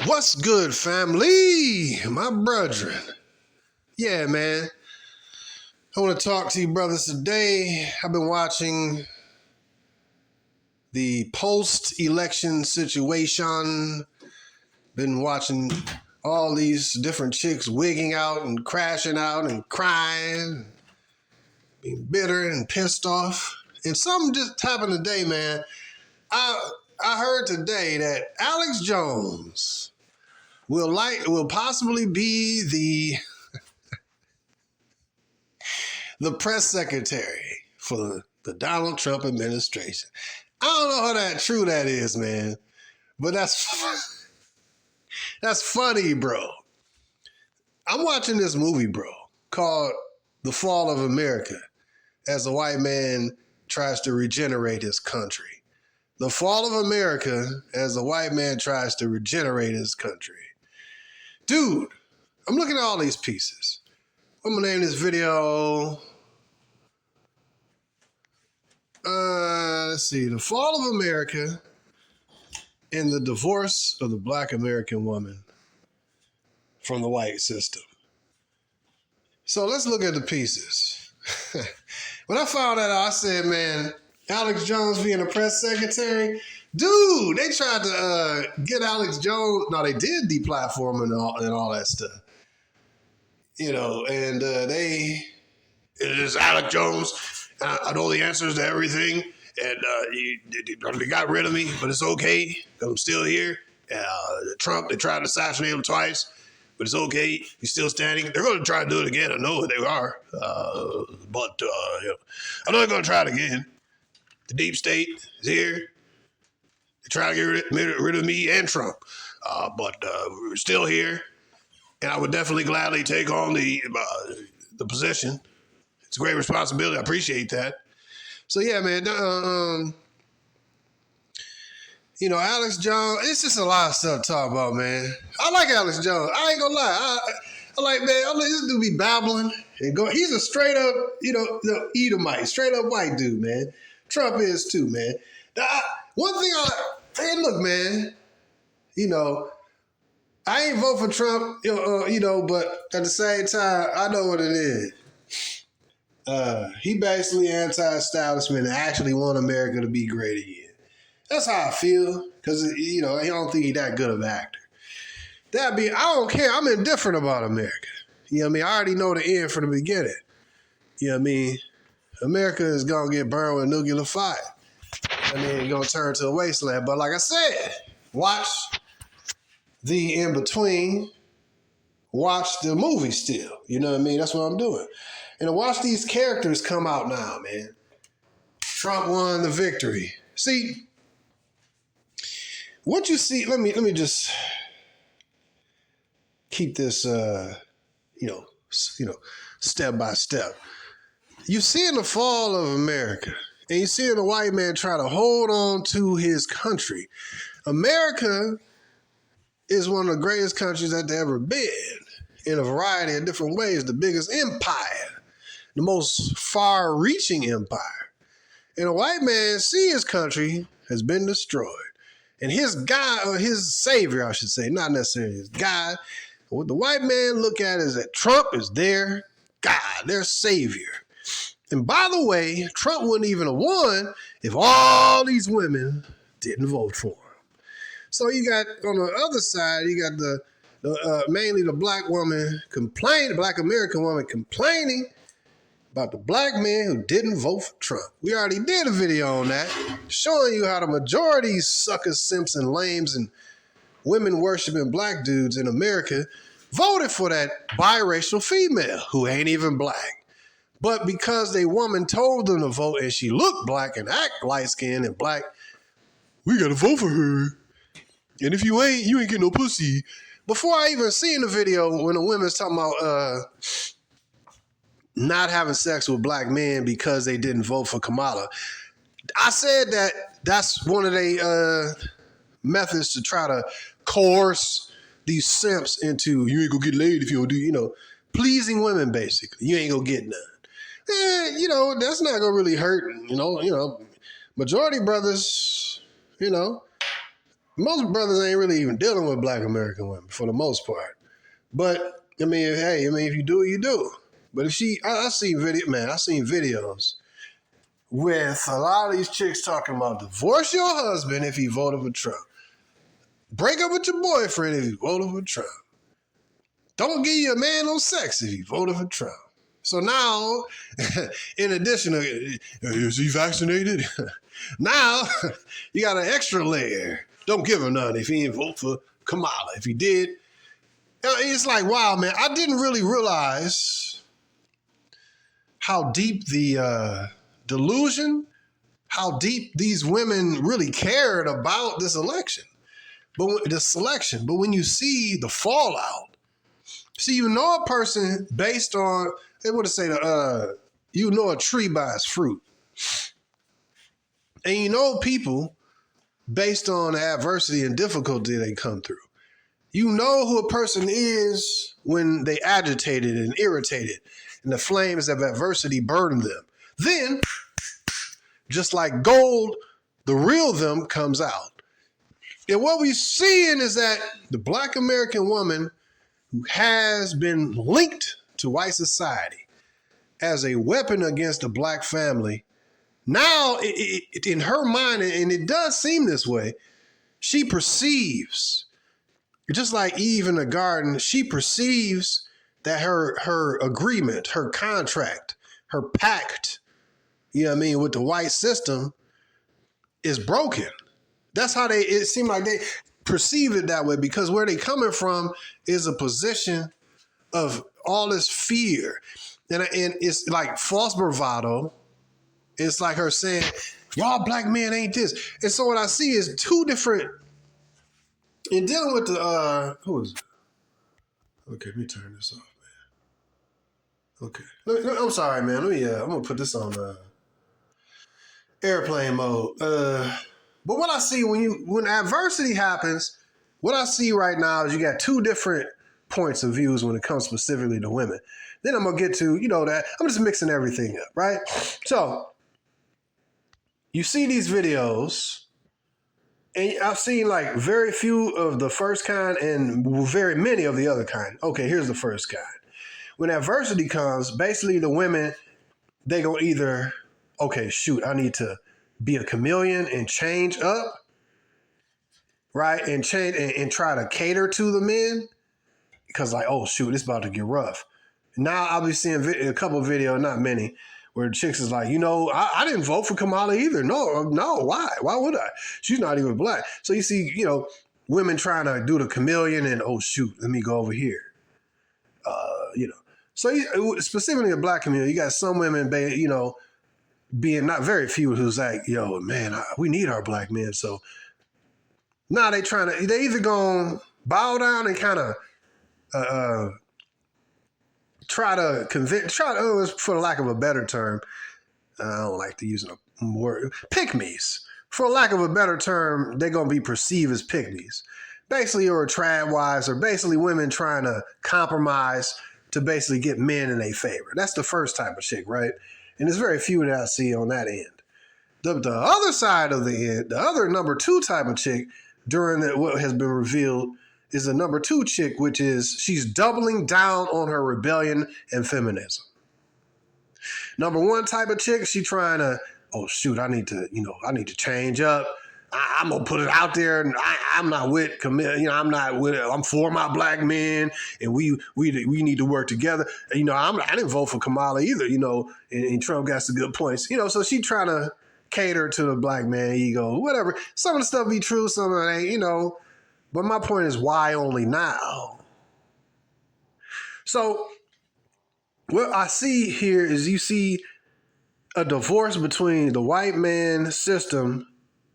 What's good, family? My brethren. Yeah, man. I want to talk to you brothers today. I've been watching the post-election situation. Been watching all these different chicks wigging out and crashing out and crying, being bitter and pissed off. And something just happened today, man. I heard today that Alex Jones will possibly be the press secretary for the Donald Trump administration. I don't know how true that is, man, but that's funny, bro. I'm watching this movie, bro, called The Fall of America, as a white man tries to regenerate his country. The Fall of America as a white man tries to regenerate his country. Dude, I'm looking at all these pieces. I'm going to name this video, let's see, The Fall of America and the Divorce of the Black American Woman from the White System. So let's look at the pieces. When I found that out, I said, man, Alex Jones being a press secretary, dude, they tried to get Alex Jones. No, they did deplatform and all that stuff. You know, and it is Alex Jones. I know the answers to everything, and they got rid of me, but it's okay because I'm still here. Trump, they tried to assassinate him twice, but it's okay. He's still standing. They're going to try to do it again. I know they are, but I know they're going to try it again. The deep state is here. They try to get rid of me and Trump, but we're still here. And I would definitely gladly take on the position. It's a great responsibility. I appreciate that. So yeah, man. Alex Jones. It's just a lot of stuff to talk about, man. I like Alex Jones. I ain't gonna lie. I like, man. I let this dude be babbling and go. He's a straight up, Edomite, straight up white dude, man. Trump is too, man. One thing look, man. I ain't vote for Trump, but at the same time, I know what it is. He basically anti-establishment and actually want America to be great again. That's how I feel, because, I don't think he's that good of an actor. I don't care. I'm indifferent about America. You know what I mean? I already know the end from the beginning. You know what I mean? America is going to get burned with nuclear fire. It's going to turn to a wasteland. But like I said, watch the in-between, watch the movie still. You know what I mean? That's what I'm doing. And to watch these characters come out now, man. Trump won the victory. See, what you see, let me just keep this, step by step. You see in the fall of America, and you see the white man try to hold on to his country. America is one of the greatest countries that there ever been in a variety of different ways. The biggest empire, the most far-reaching empire. And a white man see his country has been destroyed. And his God, or his savior, I should say, not necessarily his God. What the white man look at is that Trump is their God, their savior. And by the way, Trump wouldn't even have won if all these women didn't vote for him. So you got, on the other side, you got the mainly the black American woman complaining about the black man who didn't vote for Trump. We already did a video on that, showing you how the majority of these suckers, simps, and lames and women-worshiping black dudes in America voted for that biracial female who ain't even black. But because they woman told them to vote and she looked black and act light-skinned and black, we gotta vote for her. And if you ain't getting no pussy. Before I even seen the video, when the women's talking about not having sex with black men because they didn't vote for Kamala, I said that that's one of their methods to try to coerce these simps into, you ain't gonna get laid if you don't do, pleasing women, basically. You ain't gonna get none. That's not gonna really hurt, majority brothers, Most brothers ain't really even dealing with black American women for the most part. But I mean, hey, I mean, if you do it, you do. But if I seen videos with a lot of these chicks talking about divorce your husband if he voted for Trump. Break up with your boyfriend if you voted for Trump. Don't give your man no sex if you voted for Trump. So now, in addition to, is he vaccinated? Now, you got an extra layer. Don't give him none if he didn't vote for Kamala. If he did, it's like, wow, man, I didn't really realize how deep the delusion, how deep these women really cared about this election, but the selection. But when you see the fallout, you know a person based on, they would say, you know a tree by its fruit. And you know people based on the adversity and difficulty they come through. You know who a person is when they agitated and irritated and the flames of adversity burden them. Then, just like gold, the real them comes out. And what we're seeing is that the black American woman who has been linked to white society as a weapon against the black family, now in her mind, and it does seem this way, she perceives, just like Eve in the garden, she perceives that her agreement, her contract, her pact, you know what I mean, with the white system is broken. That's how it seemed like they perceive it that way, because where they coming from is a position of all this fear. And it's like false bravado. It's like her saying, y'all black men ain't this. And so what I see is two different, in dealing with the, who is it? Okay, let me turn this off, man. Okay. I'm sorry, man. I'm going to put this on airplane mode. But what I see when adversity happens, what I see right now is you got two different points of views when it comes specifically to women. Then I'm going to get to, that I'm just mixing everything up, right? So you see these videos, and I've seen like very few of the first kind and very many of the other kind. Okay, here's the first kind. When adversity comes, basically the women, they go either, okay, shoot, I need to be a chameleon and change up, right? And change and try to cater to the men, because like, oh shoot, it's about to get rough. Now I'll be seeing a couple of videos, not many, where the chicks is like, I didn't vote for Kamala either. No, why? Why would I? She's not even black. So you see, women trying to do the chameleon and, oh shoot, let me go over here. So specifically a black community, you got some women, being not very few who's like, yo, man, we need our black men. So now they either gonna bow down and kind of try to convince, for lack of a better term, I don't like to use a word, pygmies. For lack of a better term, they're gonna be perceived as pygmies. Basically, or trad wives, or basically women trying to compromise to basically get men in their favor. That's the first type of chick, right? And there's very few that I see on that end. The other side of the end, the other number two type of chick during what has been revealed is a number two chick, which is she's doubling down on her rebellion and feminism. Number one type of chick, she trying to, oh shoot, I need to change up. I'm gonna put it out there, and I'm not with commit. I'm for my black men, and we need to work together. I didn't vote for Kamala either. And Trump got some good points. So she trying to cater to the black man ego, whatever. Some of the stuff be true, some of it ain't. But my point is, why only now? So what I see here is you see a divorce between the white man system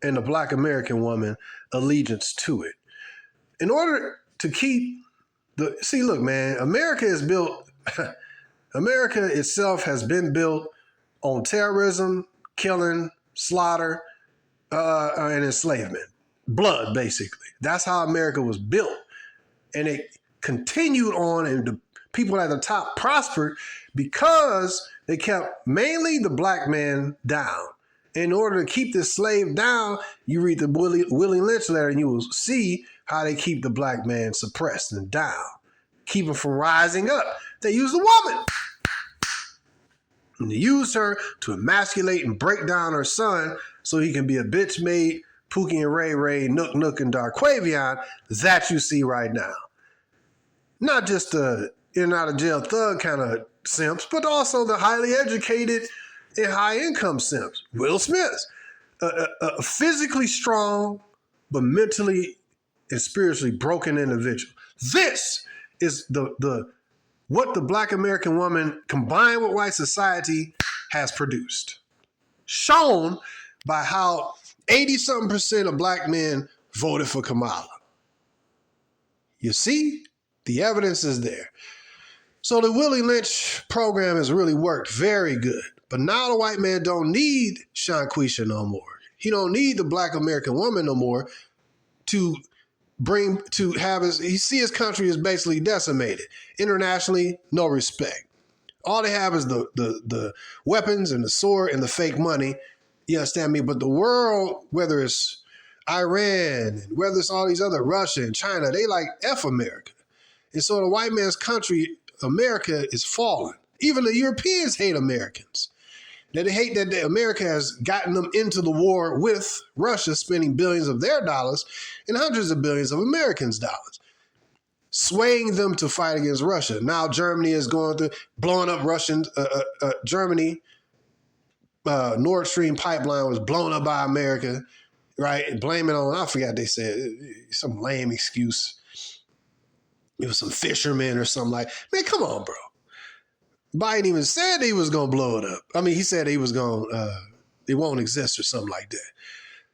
and the black American woman allegiance to it. In order to keep look, man, America is built, America itself has been built on terrorism, killing, slaughter, and enslavement. Blood, basically. That's how America was built. And it continued on, and the people at the top prospered because they kept mainly the black man down. In order to keep this slave down, you read the Willie Lynch letter and you will see how they keep the black man suppressed and down, keep him from rising up. They use the woman. And they use her to emasculate and break down her son so he can be a bitch made Pookie and Ray Ray, Nook Nook and Darquavion that you see right now. Not just the in and out of jail thug kind of simps, but also the highly educated and high income simps. Will Smith, a physically strong but mentally and spiritually broken individual. This is the what the black American woman combined with white society has produced. Shown by how 80-something% of black men voted for Kamala. You see, the evidence is there. So the Willie Lynch program has really worked very good. But now the white man don't need Shanquisha no more. He don't need the black American woman no more to have he see his country is basically decimated. Internationally, no respect. All they have is the weapons and the sword and the fake money. You understand me? But the world, whether it's Iran, and whether it's all these other Russia and China, they like F America. And so the white man's country, America, is falling. Even the Europeans hate Americans. They hate that America has gotten them into the war with Russia, spending billions of their dollars and hundreds of billions of Americans' dollars, swaying them to fight against Russia. Now Germany is going through blowing up Russian, Germany, Nord Stream pipeline was blown up by America, right? And blame it on, I forgot they said, some lame excuse. It was some fishermen or something like, man, come on, bro. Biden even said he was going to blow it up. I mean, he said he was going it won't exist or something like that.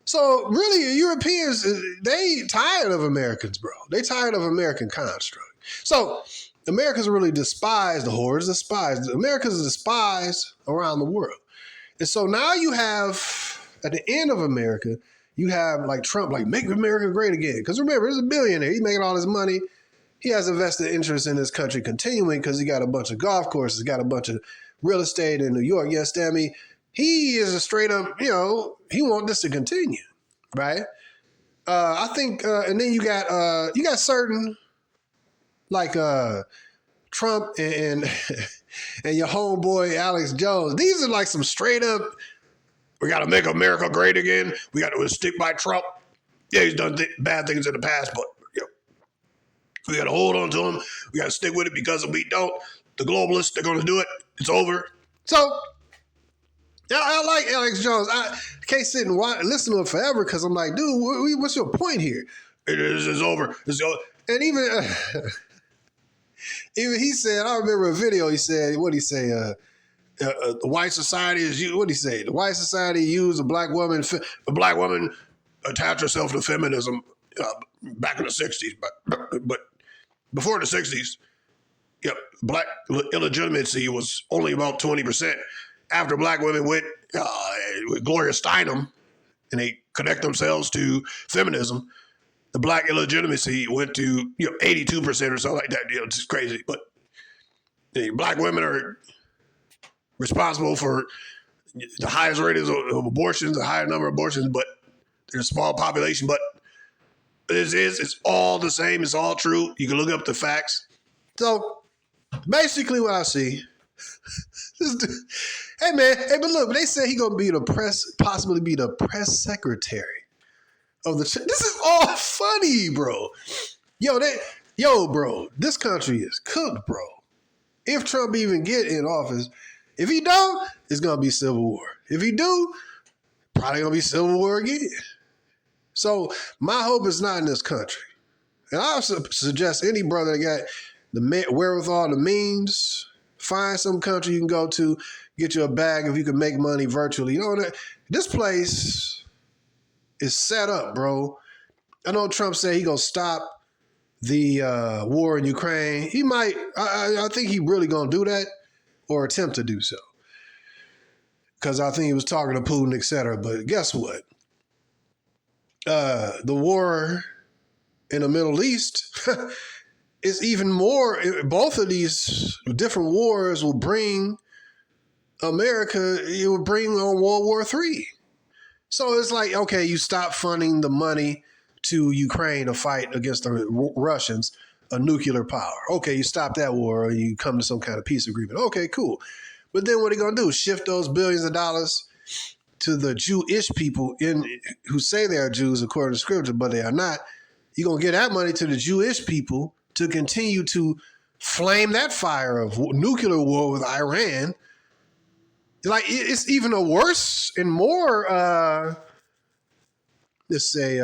So really, Europeans, they tired of Americans, bro. They tired of American construct. So Americans really despise the hordes, despise. Americans are despised around the world. And so now you have, at the end of America, you have like Trump, like, make America great again. Because remember, he's a billionaire. He's making all this money. He has a vested interest in this country continuing because he got a bunch of golf courses, got a bunch of real estate in New York. You understand me? He is a straight up, he wants this to continue, right? I think, and then you got certain like Trump and and your homeboy Alex Jones. These are like some straight up, we got to make America great again. We got to stick by Trump. Yeah, he's done bad things in the past, but we got to hold on to him. We got to stick with it because if we don't, the globalists, they're going to do it. It's over. So, I like Alex Jones. I can't sit and listen to him forever because I'm like, dude, what's your point here? It's over. It's over. And even he said, I remember a video he said, what'd he say? The white society is, what'd he say? The white society used a black woman attached herself to feminism back in the 60s. But before the 60s, black illegitimacy was only about 20%. After black women went with Gloria Steinem and they connect themselves to feminism, the black illegitimacy went to 82% or something like that. It's just crazy. But black women are responsible for the highest rate of abortions, the higher number of abortions, but there's a small population. But it's all the same. It's all true. You can look up the facts. So basically what I see, hey but look, they say he's going to be possibly be the press secretary of the, this is all funny, bro. Bro, this country is cooked, bro. If Trump even get in office, if he don't, it's going to be civil war. If he do, probably going to be civil war again. So my hope is not in this country. And I also suggest any brother that got the wherewithal, the means, find some country you can go to, get you a bag if you can make money virtually. This place is set up, bro. I know Trump said he gonna stop the war in Ukraine. He might. I think he really gonna do that or attempt to do so. Because I think he was talking to Putin, etc. But guess what? The war in the Middle East is even more. Both of these different wars will bring America. It will bring on World War III. So it's like, okay, you stop funding the money to Ukraine to fight against the Russians, a nuclear power. Okay, you stop that war or you come to some kind of peace agreement. Okay, cool. But then what are you going to do? Shift those billions of dollars to the Jewish people who say they are Jews according to scripture, but they are not. You're going to get that money to the Jewish people to continue to flame that fire of nuclear war with Iran. Like, it's even a worse and more, let's say,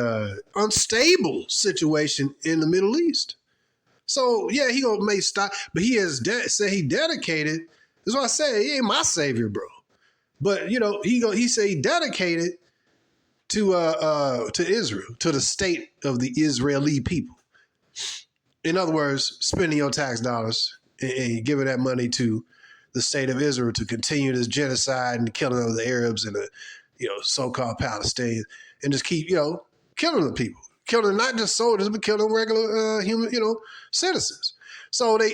unstable situation in the Middle East. So, yeah, he may stop, but he has said he dedicated. That's why I say he ain't my savior, bro. But, he said he dedicated to Israel, to the state of the Israeli people. In other words, spending your tax dollars and giving that money to the state of Israel to continue this genocide and killing of the Arabs and the so-called Palestinians, and just keep killing the people, killing not just soldiers but killing regular human citizens. So we're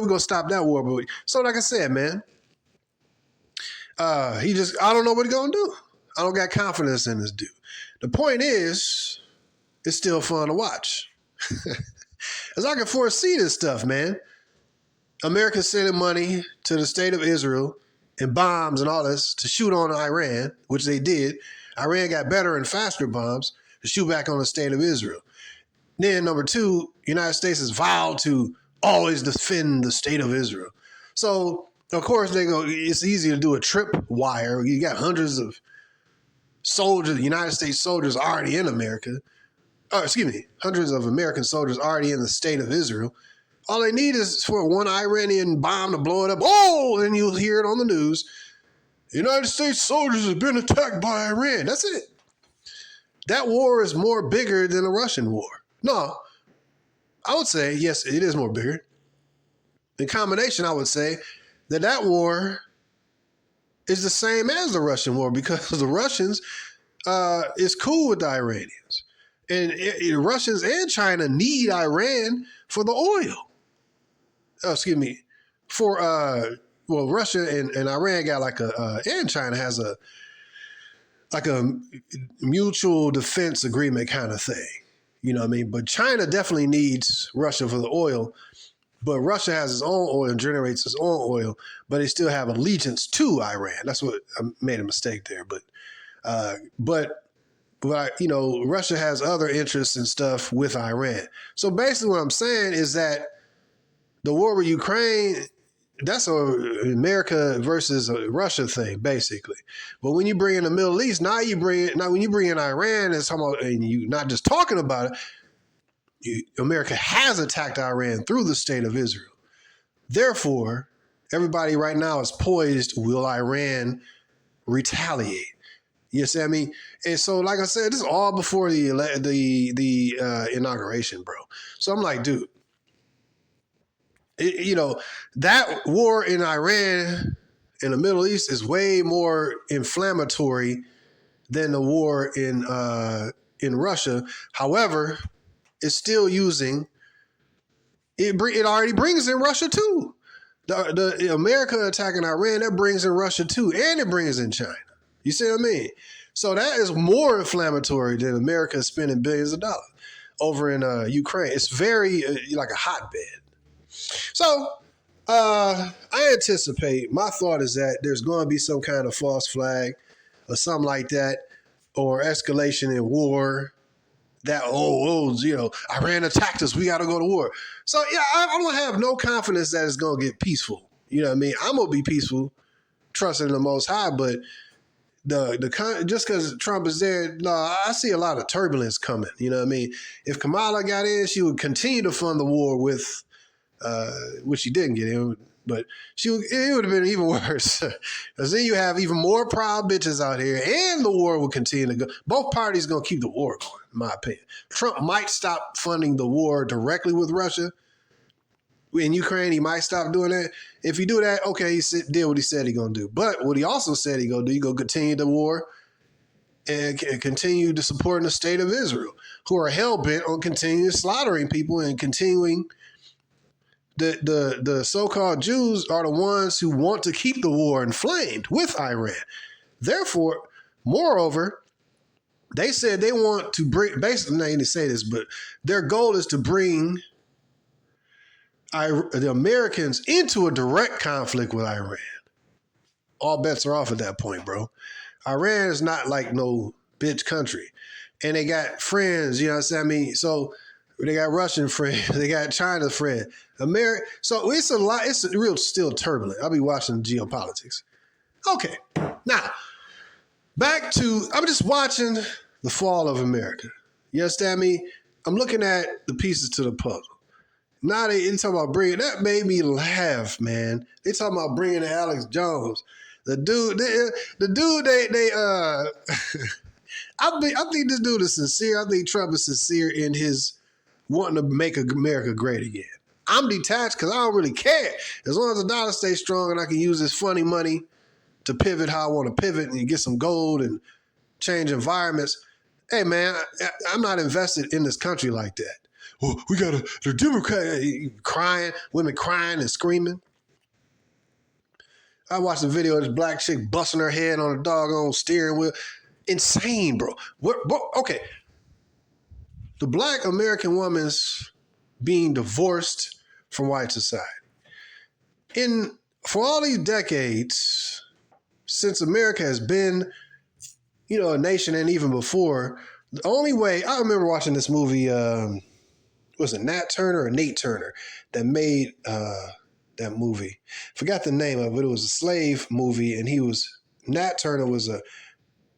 gonna stop that war. But so like I said, man, I don't know what he's gonna do. I don't got confidence in this dude. The point is, it's still fun to watch. As I can foresee this stuff, man. America sending money to the state of Israel and bombs and all this to shoot on Iran, which they did. Iran got better and faster bombs to shoot back on the state of Israel. Then number two, United States has vowed to always defend the state of Israel. So, of course, it's easy to do a tripwire. You got hundreds of soldiers, United States soldiers already in America. Hundreds of American soldiers already in the state of Israel. All they need is for one Iranian bomb to blow it up. Oh, and you'll hear it on the news. United States soldiers have been attacked by Iran. That's it. That war is more bigger than the Russian war. No, I would say, yes, it is more bigger. In combination, I would say that war is the same as the Russian war because the Russians is cool with the Iranians. And Russians and China need Iran for the oil. Russia and Iran got and China has a mutual defense agreement kind of thing. You know what I mean? But China definitely needs Russia for the oil, but Russia has its own oil and generates its own oil, but they still have allegiance to Iran. That's what I made a mistake there. But Russia has other interests and stuff with Iran. So basically what I'm saying is that the war with Ukraine, that's a America versus a Russia thing, basically. But when you bring in the Middle East, when you bring in Iran, and you're not just talking about it, America has attacked Iran through the state of Israel. Therefore, everybody right now is poised, will Iran retaliate? You see what I mean? And so, like I said, this is all before the inauguration, bro. So I'm like, dude, that war in Iran in the Middle East is way more inflammatory than the war in Russia. However, it's still using it. It already brings in Russia too. The America attacking Iran, that brings in Russia too, and it brings in China. You see what I mean? So that is more inflammatory than America spending billions of dollars over in Ukraine. It's very like a hotbed. So I anticipate, my thought is that there's going to be some kind of false flag or something like that, or escalation in war. That, Iran attacked us, we got to go to war. So, yeah, I don't have no confidence that it's going to get peaceful. You know what I mean? I'm going to be peaceful, trusting in the Most High, but just because Trump is there, no, I see a lot of turbulence coming. You know what I mean? If Kamala got in, she would continue to fund the war with, which she didn't get in, but it would have been even worse. Because then you have even more proud bitches out here, and the war will continue to go. Both parties going to keep the war going, in my opinion. Trump might stop funding the war directly with Russia. In Ukraine, he might stop doing that. If he do that, okay, he did what he said he going to do. But what he also said he going to do, he going to continue the war and continue to support the state of Israel, who are hell-bent on continuing slaughtering people and continuing. The so-called Jews are the ones who want to keep the war inflamed with Iran. Therefore, Moreover, they said they want to bring, basically, they didn't say this, but their goal is to bring the Americans into a direct conflict with Iran. All bets are off at that point, bro. Iran is not like no bitch country. And they got friends, you know what I'm saying? I mean, so they got Russian friends, they got China friends, so it's a lot, it's real still turbulent. I'll be watching geopolitics. Okay, now, back to, I'm just watching the fall of America. You understand me? I'm looking at the pieces to the puzzle. Now they talking about bringing, that made me laugh, man. They talking about bringing Alex Jones. The dude, I think this dude is sincere. I think Trump is sincere in his wanting to make America great again. I'm detached because I don't really care. As long as the dollar stays strong and I can use this funny money to pivot how I want to pivot and get some gold and change environments. Hey, man, I'm not invested in this country like that. Well, we got the Democrat crying, women crying and screaming. I watched a video of this black chick busting her head on a doggone steering wheel. Insane, bro. Okay. The black American woman's being divorced from white society. For all these decades, since America has been, a nation, and even before, the only way, I remember watching this movie, was it Nat Turner or Nate Turner that made that movie? Forgot the name of it. It was a slave movie, and Nat Turner was a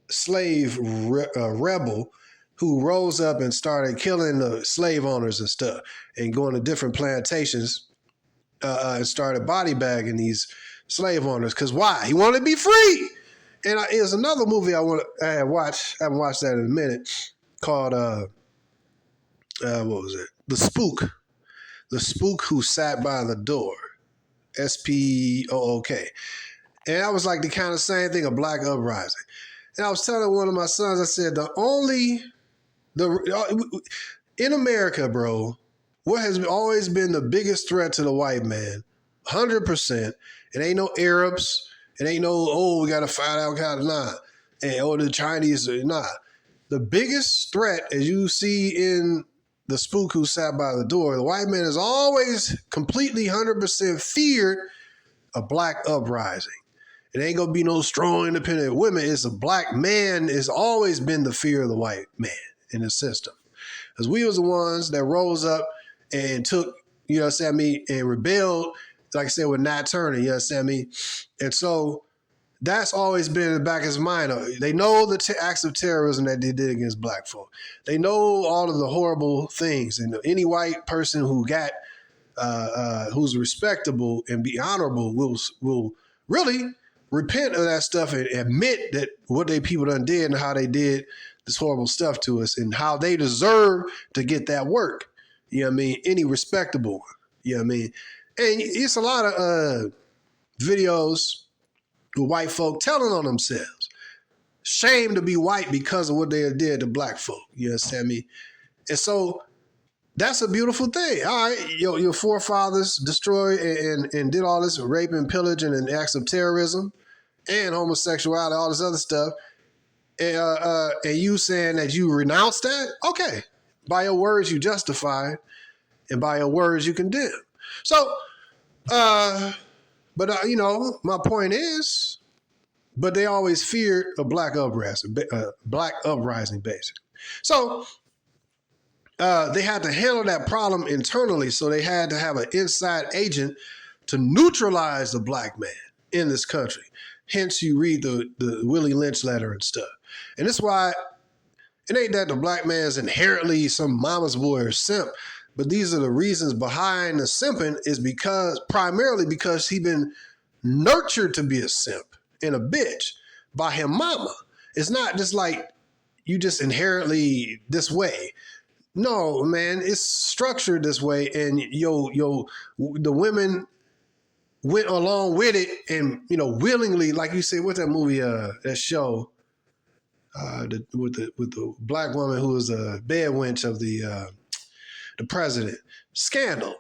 slave rebel who rose up and started killing the slave owners and stuff and going to different plantations and started body bagging these slave owners. Because why? He wanted to be free. And there's another movie I haven't watched that in a minute, called, what was it? The Spook. The Spook Who Sat by the Door. Spook. And that was like the kind of same thing, a black uprising. And I was telling one of my sons, I said, in America, bro, what has always been the biggest threat to the white man, 100%, it ain't no Arabs, it ain't no, we got to fight Al Qaeda, nah. And, the Chinese, nah. The biggest threat, as you see in The Spook Who Sat by the Door, the white man has always completely 100% feared a black uprising. It ain't gonna be no strong, independent women. It's a black man. It's always been the fear of the white man in the system. Because we was the ones that rose up and took, and rebelled, like I said, with Nat Turner, And so that's always been in the back of his mind. They know the acts of terrorism that they did against black folk. They know all of the horrible things. And any white person who who's respectable and be honorable will really repent of that stuff and admit that what they people done did and how they did this horrible stuff to us and how they deserve to get that work. You know what I mean? Any respectable one. You know what I mean? And it's a lot of videos with white folk telling on themselves. Shame to be white because of what they did to black folk. You understand me? And so that's a beautiful thing. All right, your forefathers destroyed and did all this rape and pillaging and acts of terrorism and homosexuality, all this other stuff. And you saying that you renounce that? Okay. By your words, you justify, and by your words, you condemn. So, my point is, but they always feared a black uprising, basically. So, they had to handle that problem internally, so they had to have an inside agent to neutralize the black man in this country. Hence, you read the Willie Lynch letter and stuff. And that's why it ain't that the black man is inherently some mama's boy or simp, but these are the reasons behind the simping is primarily because he been nurtured to be a simp and a bitch by him mama. It's not just like you just inherently this way. No, man, it's structured this way, and the women went along with it, and willingly, like you said, what's that movie? That show, with the black woman who was a bed wench of the president. Scandal.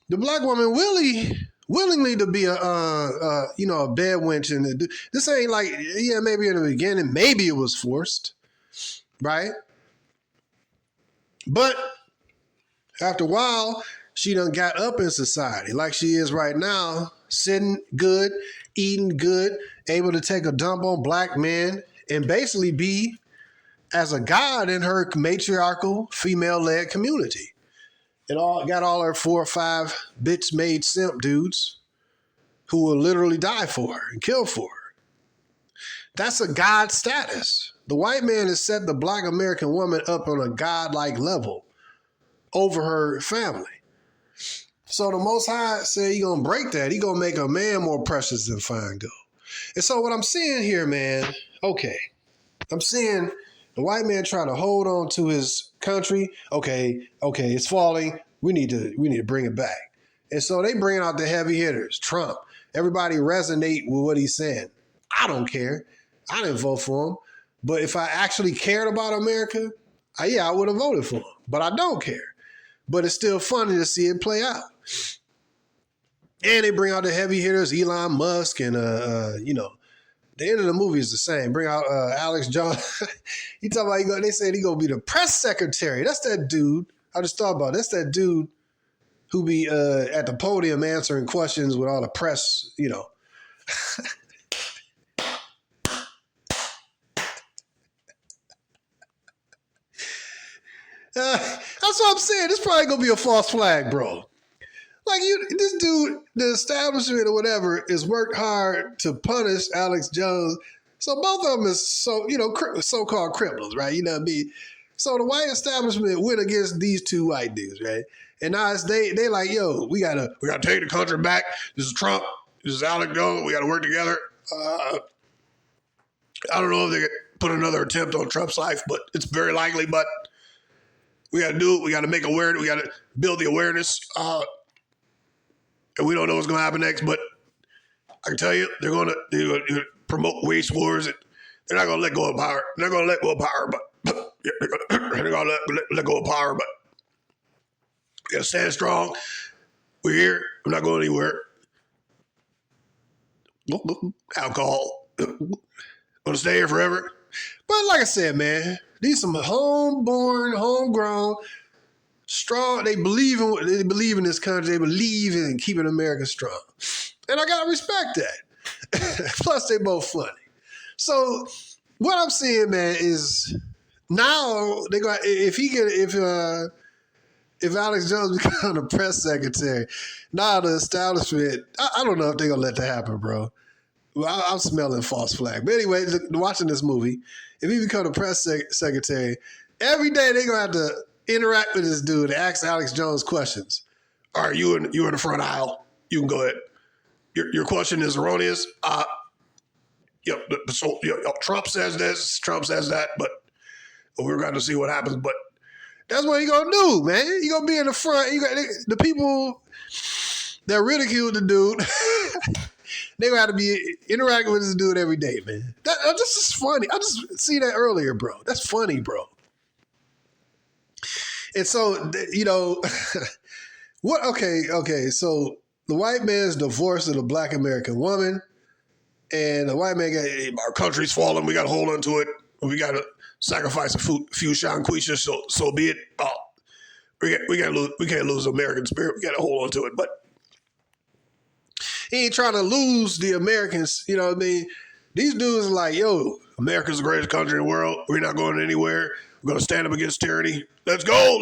The black woman willingly to be a bed wench, and this ain't like, yeah, maybe in the beginning, maybe it was forced, right? But after a while, she done got up in society like she is right now, sitting good, eating good, able to take a dump on black men, and basically be as a god in her matriarchal, female-led community. It all got all her 4 or 5 bitch-made simp dudes who will literally die for her and kill for her. That's a god status. The white man has set the black American woman up on a godlike level over her family. So the Most High said he gonna break that. He gonna make a man more precious than fine gold. And so what I'm seeing here, man, okay, I'm seeing the white man trying to hold on to his country. Okay, it's falling. We need to bring it back. And so they bring out the heavy hitters, Trump. Everybody resonate with what he's saying. I don't care. I didn't vote for him. But if I actually cared about America, I would have voted for him. But I don't care. But it's still funny to see it play out. And they bring out the heavy hitters, Elon Musk, and the end of the movie is the same. Bring out Alex Jones. He talking about they said he gonna be the press secretary. That's that dude. I just thought about it. That's that dude who be at the podium answering questions with all the press, That's what I'm saying. This probably gonna be a false flag, bro. Like this dude, the establishment or whatever, is worked hard to punish Alex Jones. So both of them is so-called criminals, right? You know what I mean? So the white establishment went against these 2 white dudes, right? And now it's they like, yo, we gotta take the country back. This is Trump. This is Alex Jones. We gotta work together. I don't know if they could put another attempt on Trump's life, but it's very likely. But we gotta do it. We gotta make awareness. We gotta build the awareness. And we don't know what's going to happen next, but I can tell you, they're going to promote waste wars. And they're not going to let go of power. They're going to let go of power, but they're going to let go of power. But we got to stand strong. We're here. We're not going anywhere. Alcohol. Going to stay here forever. But like I said, man, these some homegrown, strong. They believe in this country. They believe in keeping America strong, and I gotta respect that. Plus, they both funny. So, what I'm saying, man, is now they got if Alex Jones becomes the press secretary, now the establishment. I don't know if they're gonna let that happen, bro. Well, I'm smelling false flag. But anyway, watching this movie, if he becomes the press secretary, every day they're gonna have to interact with this dude and ask Alex Jones questions. All right, you in the front aisle. You can go ahead. Your question is erroneous. Trump says this, Trump says that, but we're going to see what happens. But that's what he gonna do, man. He gonna be in the front. The people that ridicule the dude, they gonna have to be interacting with this dude every day, man. This is funny. I just see that earlier, bro. That's funny, bro. And so, what? Okay. So the white man's divorced of the black American woman, and the white man our country's falling. We got to hold on to it. We got to sacrifice a few Shanquisha. So be it. We can't lose the American spirit. We got to hold on to it. But he ain't trying to lose the Americans. You know what I mean? These dudes are like, yo, America's the greatest country in the world. We're not going anywhere. We're going to stand up against tyranny. Let's go.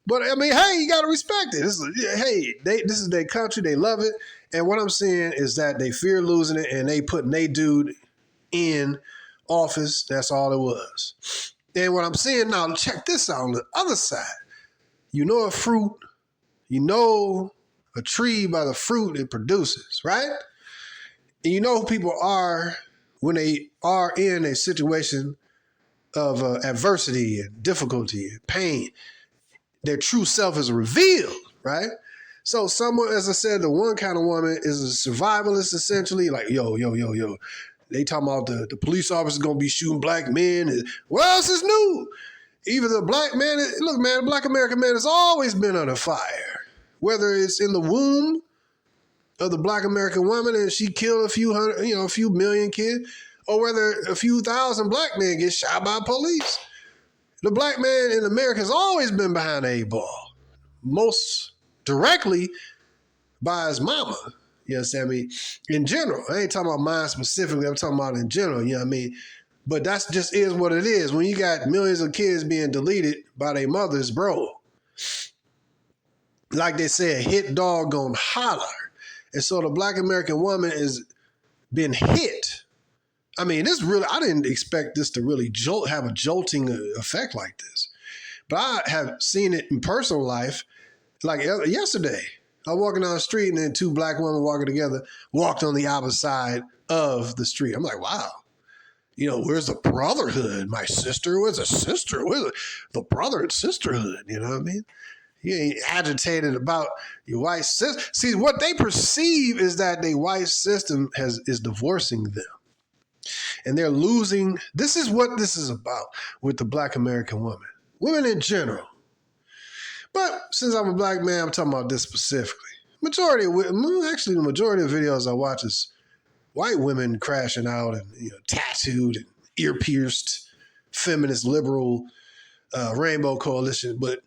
But I mean, hey, you got to respect it. This is their country. They love it. And what I'm saying is that they fear losing it, and they putting they dude in office. That's all it was. And what I'm saying now, check this out on the other side. You know a fruit, you know a tree by the fruit it produces, right? And you know who people are when they are in a situation of adversity and difficulty and pain. Their true self is revealed, right? So someone, as I said, the one kind of woman is a survivalist, essentially, like, yo. They talking about the police officer going to be shooting black men. Well, this is new. Even the black man, look, man, the black American man has always been under fire. Whether it's in the womb of the black American woman and she killed a few hundred, a few million kids, or whether a few thousand black men get shot by police. The black man in America has always been behind the 8 ball, most directly by his mama. You know what I mean? In general, I ain't talking about mine specifically. I'm talking about in general. You know what I mean? But that's just is what it is. When you got millions of kids being deleted by their mothers, bro, like they said, hit dog gonna holler. And so the black American woman has been hit. I mean, I didn't expect this to really have a jolting effect like this. But I have seen it in personal life. Like yesterday, I was walking down the street and then 2 black women walking together walked on the opposite side of the street. I'm like, wow. Where's the brotherhood? My sister was a sister. Where's the brother and sisterhood? You know what I mean? You ain't agitated about your white system. See, what they perceive is that the white system is divorcing them. And they're losing. This is what this is about with the black American woman. Women in general. But since I'm a black man, I'm talking about this specifically. The majority of videos I watch is white women crashing out and tattooed and ear-pierced, feminist, liberal, rainbow coalition. But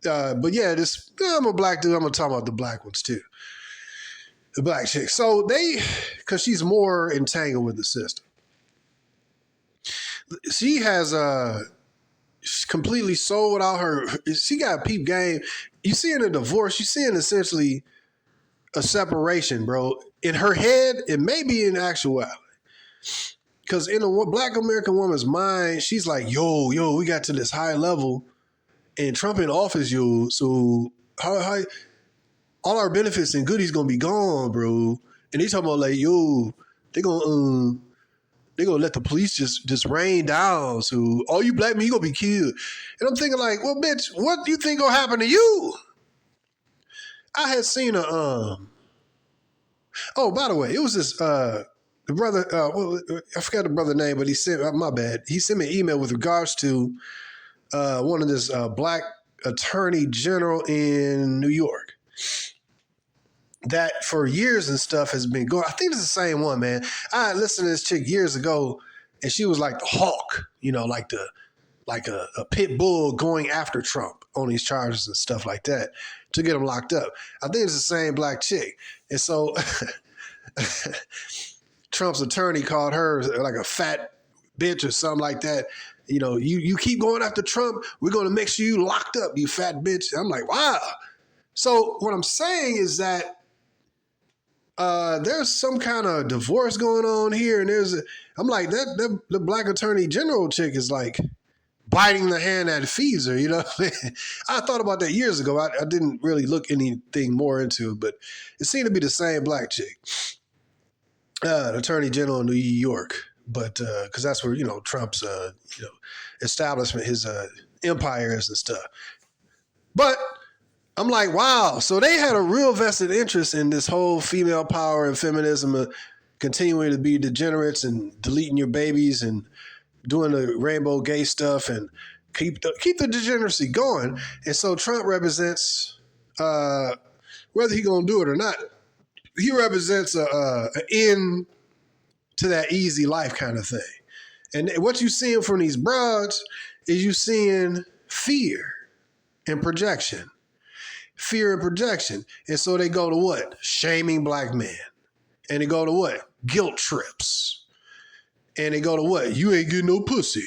yeah, I'm a black dude. I'm gonna talk about the black ones too, the black chick. So because she's more entangled with the system. She has completely sold out her. She got a peep game. You see in a divorce, you see in essentially a separation, bro. In her head, it may be in actuality. Because in a black American woman's mind, she's like, yo, we got to this high level and Trump in office, yo. So how all our benefits and goodies gonna be gone, bro. And they talking about like, yo, they gonna let the police just rain down. So all you black men, you gonna be killed. And I'm thinking like, well, bitch, what do you think gonna happen to you? I had seen oh, by the way, it was this the brother, I forgot the brother's name, but he sent, my bad. He sent me an email with regards to one of this black attorney general in New York that for years and stuff has been going. I think it's the same one, man. I listened to this chick years ago and she was like the hawk, like a pit bull going after Trump on these charges and stuff like that to get him locked up. I think it's the same black chick. And so Trump's attorney called her like a fat bitch or something like that. You keep going after Trump, we're going to make sure you locked up, you fat bitch. I'm like, wow. So what I'm saying is that there's some kind of divorce going on here. And I'm like, the black attorney general chick is like biting the hand that feeds her, I thought about that years ago. I didn't really look anything more into it, but it seemed to be the same black chick. Attorney General in New York, but because that's where Trump's establishment, his empire is and stuff. But I'm like, wow. So they had a real vested interest in this whole female power and feminism, continuing to be degenerates and deleting your babies and doing the rainbow gay stuff and keep the degeneracy going. And so Trump represents, whether he's gonna do it or not, he represents an end to that easy life kind of thing. And what you seeing from these broads is you seeing fear and projection. Fear and projection. And so they go to what? Shaming black men. And they go to what? Guilt trips. And they go to what? You ain't getting no pussy.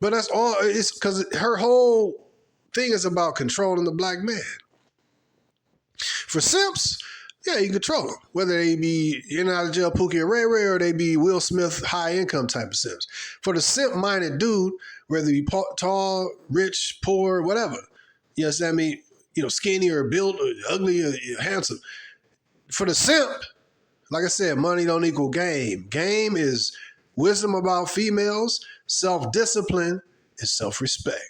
But that's all. It's because her whole thing is about controlling the black man. For simps, yeah, you control them. Whether they be in and out of jail, Pookie and Ray Ray, or they be Will Smith, high income type of simps. For the simp-minded dude, whether he be tall, rich, poor, whatever, you know what I mean? Skinny or built or ugly or handsome. For the simp, like I said, money don't equal game. Game is wisdom about females, self-discipline, and self-respect.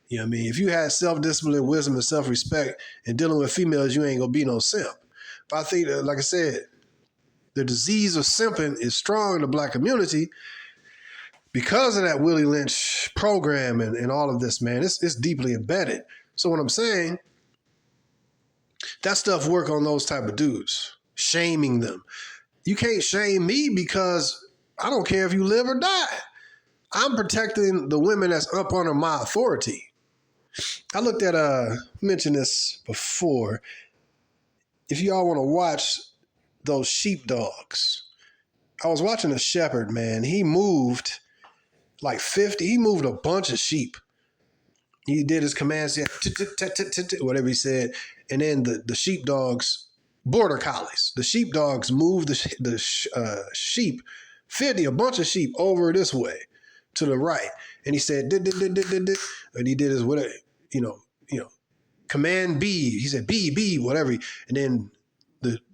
You know what I mean? If you had self-discipline, wisdom, and self-respect and dealing with females, you ain't gonna be no simp. But I think that, like I said, the disease of simping is strong in the black community because of that Willie Lynch program and all of this, man. It's deeply embedded. So what I'm saying, that stuff work on those type of dudes. shaming them. You can't shame me because I don't care if you live or die. I'm protecting the women that's up under my authority. I looked at, mentioned this before. If y'all want to watch those sheepdogs, I was watching a shepherd, man. He moved like 50. He moved a bunch of sheep. He did his commands, whatever he said. And then the sheepdogs, border collies, the sheepdogs moved the sheep, 50, a bunch of sheep over this way to the right. And he said, and he did his whatever, command B. He said B, whatever. And then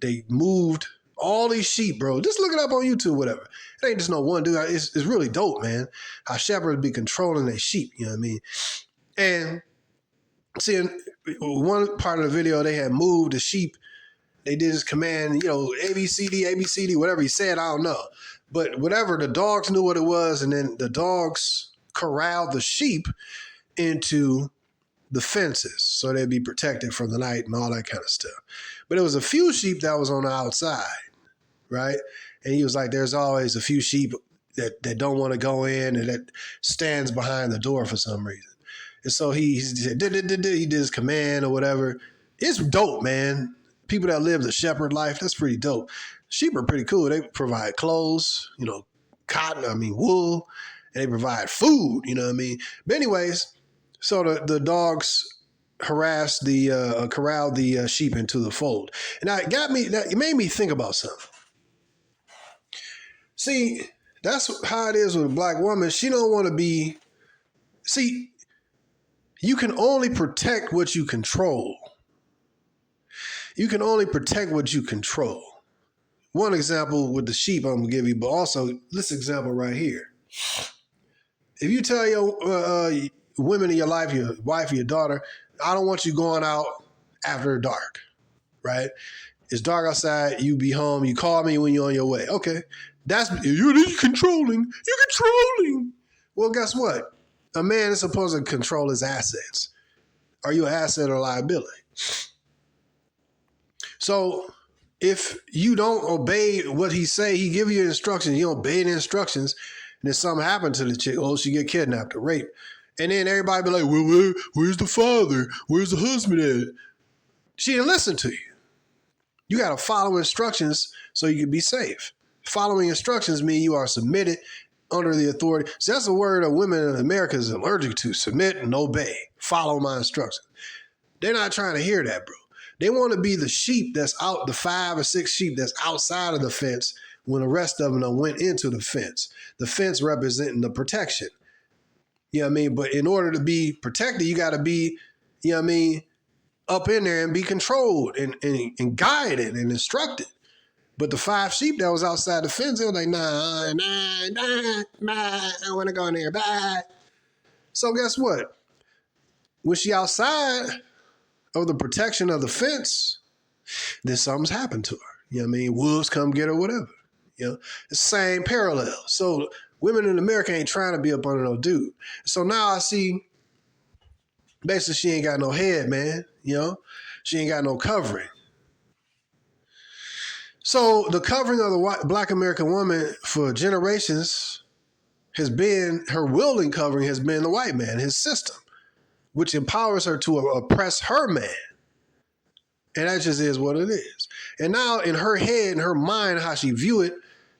they moved all these sheep, bro. Just look it up on YouTube, whatever. It ain't just no one dude. It's really dope, man. How shepherds be controlling their sheep, you know what I mean? And see, in one part of the video, they had moved the sheep. They did his command, ABCD, whatever he said, I don't know. But whatever, the dogs knew what it was, and then the dogs corralled the sheep into the fences so they'd be protected from the night and all that kind of stuff. But there was a few sheep that was on the outside, right? And he was like, there's always a few sheep that don't want to go in and that stands behind the door for some reason. And so he said, he did his command or whatever. It's dope, man. People that live the shepherd life, that's pretty dope. Sheep are pretty cool. They provide clothes, cotton, wool, and they provide food, you know what I mean? But anyways, so the dogs corralled the sheep into the fold. And it made me think about something. See, that's how it is with a black woman. She don't want to be, you can only protect what you control. You can only protect what you control. One example with the sheep I'm going to give you, but also this example right here. If you tell your women in your life, your wife, your daughter, I don't want you going out after dark, right? It's dark outside, you be home, you call me when you're on your way. Okay, you're controlling. You're controlling. Well, guess what? A man is supposed to control his assets. Are you an asset or a liability? So if you don't obey what he say, he give you instructions, you obey the instructions, and then something happened to the chick, she get kidnapped or raped. And then everybody be like, well, where's the father? Where's the husband at? She didn't listen to you. You got to follow instructions so you can be safe. Following instructions mean you are submitted under the authority. So that's a word that women in America is allergic to: submit and obey. Follow my instructions. They're not trying to hear that, bro. They want to be the sheep that's out, the 5 or 6 sheep that's outside of the fence when the rest of them went into the fence representing the protection. You know what I mean? But in order to be protected, you got to be, you know what I mean, up in there and be controlled and guided and instructed. But the 5 sheep that was outside the fence, they were like, nah, I want to go in there, bye. So guess what? When she outside of the protection of the fence, then something's happened to her. You know what I mean? Wolves come get her, whatever. It's the same parallel. So women in America ain't trying to be up under no dude. So now I see, basically she ain't got no head, man. She ain't got no covering. So the covering of the black American woman for generations has been, her wielding covering has been the white man, his system, which empowers her to oppress her man. And that just is what it is. And now in her head, in her mind, how she view it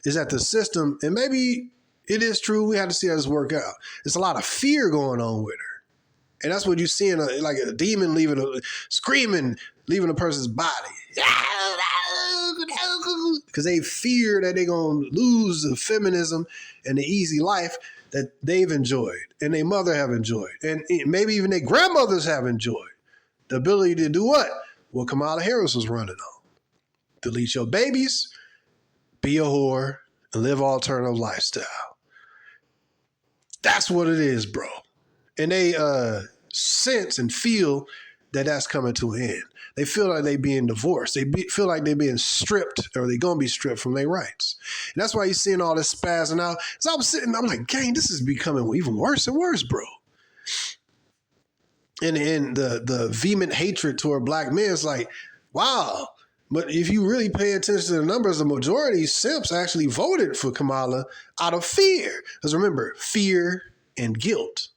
is that the system, and maybe it is true, we have to see how this work out. There's a lot of fear going on with her. And that's what you see in like a demon screaming, leaving a person's body. Because they fear that they're going to lose the feminism and the easy life that they've enjoyed and their mother have enjoyed. And maybe even their grandmothers have enjoyed. The ability to do what? What Kamala Harris was running on. Delete your babies, be a whore, and live alternative lifestyle. That's what it is, bro. And they sense and feel that that's coming to an end. They feel like they being divorced. They feel like they're being stripped, or they're going to be stripped from their rights. And that's why you're seeing all this spazzing out. So I'm like, gang, this is becoming even worse and worse, bro. And the vehement hatred toward black men is like, wow, But if you really pay attention to the numbers, the majority simps actually voted for Kamala out of fear. Because remember, fear and guilt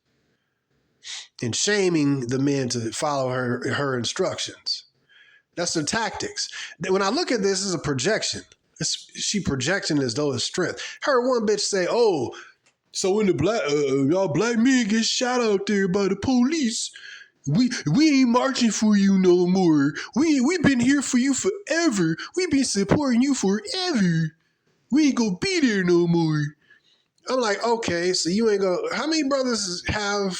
and shaming the men to follow her instructions. That's the tactics. When I look at this as a projection, she projecting as though it's strength. Heard one bitch say, "Oh, so when the y'all black men get shot out there by the police, we ain't marching for you no more. We been here for you forever. We been supporting you forever. We ain't gonna be there no more." I'm like, okay, so you ain't gonna. How many brothers have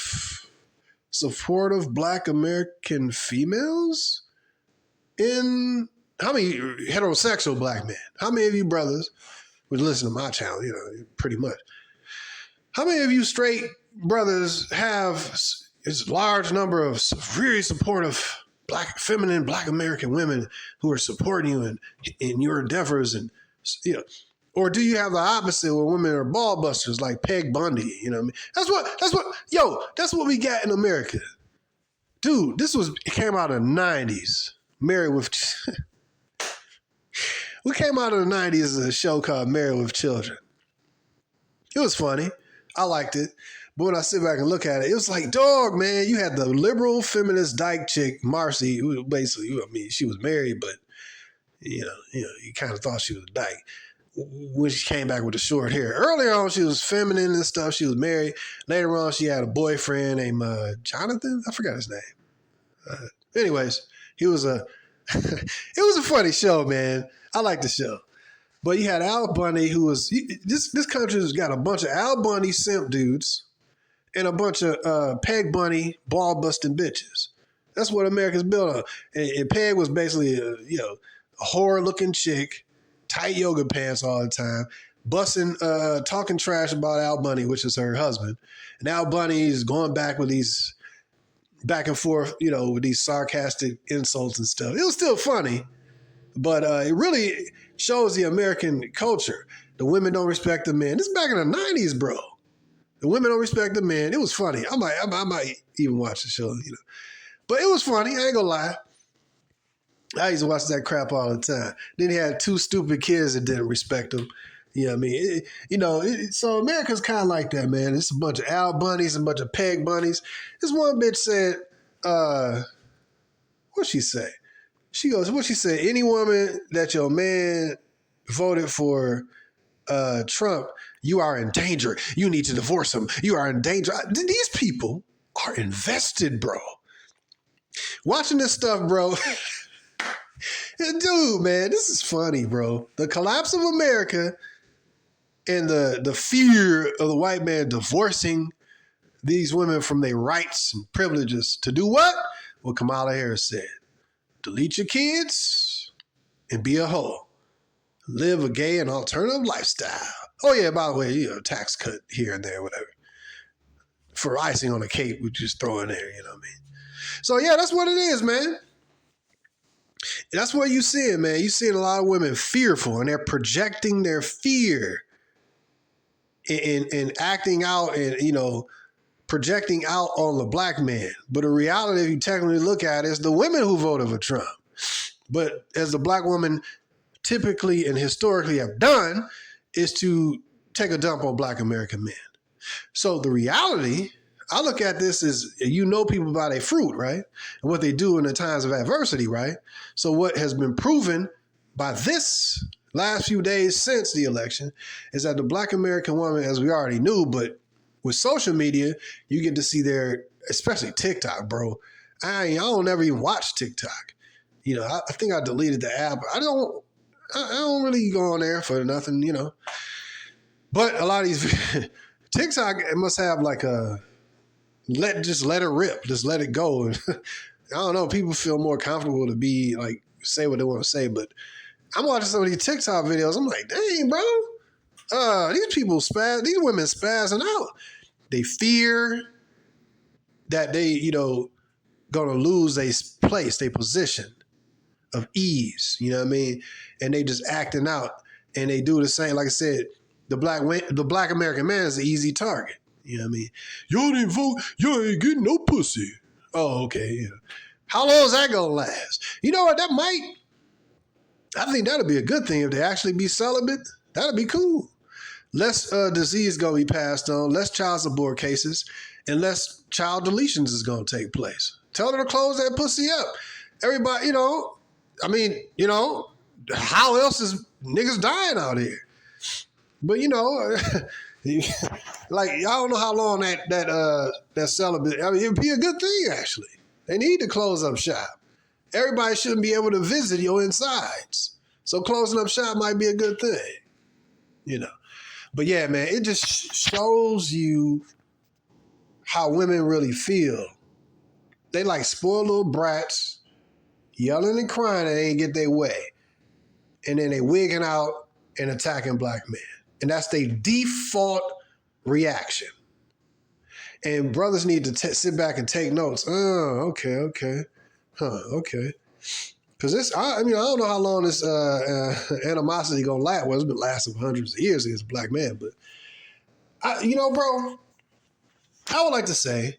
supportive black American females? How many heterosexual black men? How many of you brothers would listen to my channel? Pretty much. How many of you straight brothers have this large number of really supportive feminine black American women who are supporting you in your endeavors, and or do you have the opposite where women are ball busters like Peg Bundy? You know what I mean? That's what we got in America. Dude, it came out in the 90s. Married with we came out of the 90s as a show called Married with Children. It was funny. I liked it. But when I sit back and look at it, it was like, dog, man, you had the liberal feminist dyke chick, Marcy, who basically, she was married, but you kind of thought she was a dyke when she came back with the short hair. Earlier on, she was feminine and stuff. She was married. Later on, she had a boyfriend named Jonathan. I forgot his name. Anyways, it was a funny show, man. I liked the show. But you had Al Bundy, who was, this country's got a bunch of Al Bundy simp dudes and a bunch of Peg Bundy ball busting bitches. That's what America's built on. And Peg was basically a whore looking chick, tight yoga pants all the time, busting, talking trash about Al Bundy, which is her husband. And Al Bundy is going back with these back and forth, with these sarcastic insults and stuff. It was still funny, but it really shows the American culture. The women don't respect the men. This is back in the 90s, bro. The women don't respect the men. It was funny. I might even watch the show, But it was funny. I ain't gonna lie. I used to watch that crap all the time. Then he had two stupid kids that didn't respect him. You know what I mean? So America's kind of like that, man. It's a bunch of Al Bunnies and a bunch of Peg Bunnies. This one bitch said, what'd she say? She goes, what she said? Any woman that your man voted for Trump, you are in danger. You need to divorce him. You are in danger. These people are invested, bro. Watching this stuff, bro. Dude, man, this is funny, bro. The collapse of America and the fear of the white man divorcing these women from their rights and privileges to do what? What Kamala Harris said. Delete your kids and be a hoe. Live a gay and alternative lifestyle. Oh, yeah, by the way, tax cut here and there, whatever. For icing on the cake, we just throw in there, you know what I mean? So, yeah, that's what it is, man. That's what you seeing, man. You seeing a lot of women fearful, and they're projecting their fear and acting out and, projecting out on the black man. But the reality, if you technically look at it, is the women who voted for Trump. But as the black woman typically and historically have done, is to take a dump on black American men. So the reality, I look at this as, people by their fruit, right? And what they do in the times of adversity, right? So what has been proven by this last few days since the election is that the black American woman, as we already knew, but with social media, you get to see especially TikTok, bro. I don't ever even watch TikTok. I think I deleted the app. I don't really go on there for nothing, But a lot of these TikTok, it must have like a just let it rip, just let it go. I don't know. People feel more comfortable to be like say what they want to say, but I'm watching some of these TikTok videos. I'm like, dang, bro, these women spazzing out. They fear that they, gonna lose their place, their position of ease. You know what I mean? And they just acting out, and they do the same. Like I said, the black American man is an easy target. You know what I mean? Y'all didn't vote. Y'all ain't getting no pussy. Oh, okay. Yeah. How long is that gonna last? You know what? I think that'd be a good thing if they actually be celibate. That'd be cool. Less disease gonna be passed on, less child support cases, and less child deletions is gonna take place. Tell her to close that pussy up. Everybody, how else is niggas dying out here? But like I don't know how long that celibate. I mean, it'd be a good thing actually. They need to close up shop. Everybody shouldn't be able to visit your insides. So closing up shop might be a good thing, But yeah, man, it just shows you how women really feel. They like spoiled little brats, yelling and crying and they ain't get their way. And then they wigging out and attacking black men. And that's their default reaction. And brothers need to sit back and take notes. Oh, okay. Okay. Because I don't know how long this animosity gonna last. Well, it's been lasting for hundreds of years against black men. But, bro, I would like to say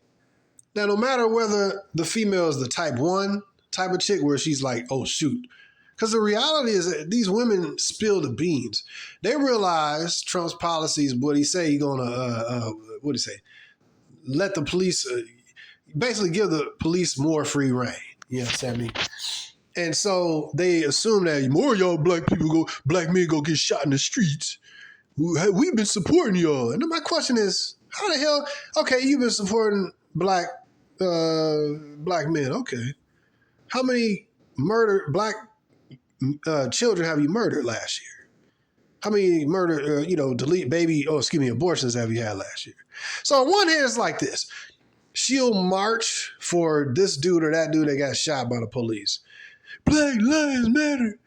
that no matter whether the female is the type 1 type of chick where she's like, oh, shoot. Because the reality is that these women spill the beans. They realize Trump's policies, what he say, he's going to, let the police, basically give the police more free reign. You know what I mean? And so they assume that more of y'all black men go get shot in the streets. We've been supporting y'all. And then my question is, how the hell, okay, you've been supporting black men, okay. How many black children have you murdered last year? How many abortions have you had last year? So on one hand, it's like this. She'll march for this dude or that dude that got shot by the police. Black lives matter.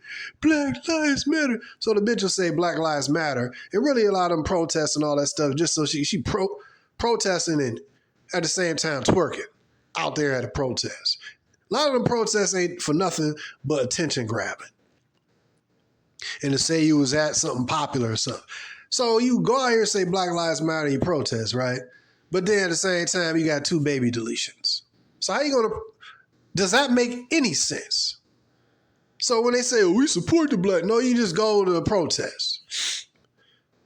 Black lives matter. So the bitch will say Black Lives Matter and really allow them protests and all that stuff just so she protesting and at the same time twerking out there at a protest. A lot of them protests ain't for nothing but attention grabbing. And to say you was at something popular or something. So you go out here and say Black Lives Matter, you protest, right? But then at the same time, you got 2 baby deletions. So how you gonna, does that make any sense? So when they say, we support the black, no, you just go to a protest.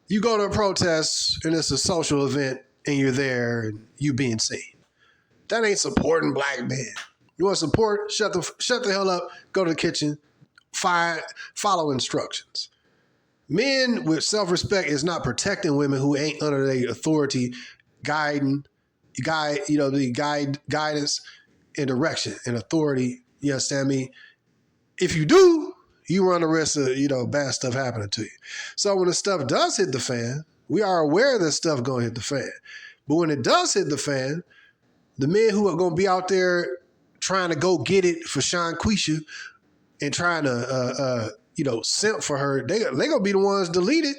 You go to a protest and it's a social event and you're there and you being seen. That ain't supporting black men. You want to support, shut the hell up, go to the kitchen, follow instructions. Men with self-respect is not protecting women who ain't under their authority, guidance and direction and authority. You understand me? If you do, you run the risk of, bad stuff happening to you. So when the stuff does hit the fan, we are aware that stuff going to hit the fan. But when it does hit the fan, the men who are going to be out there trying to go get it for Sean Quisha and trying to, simp for her, they going to be the ones deleted.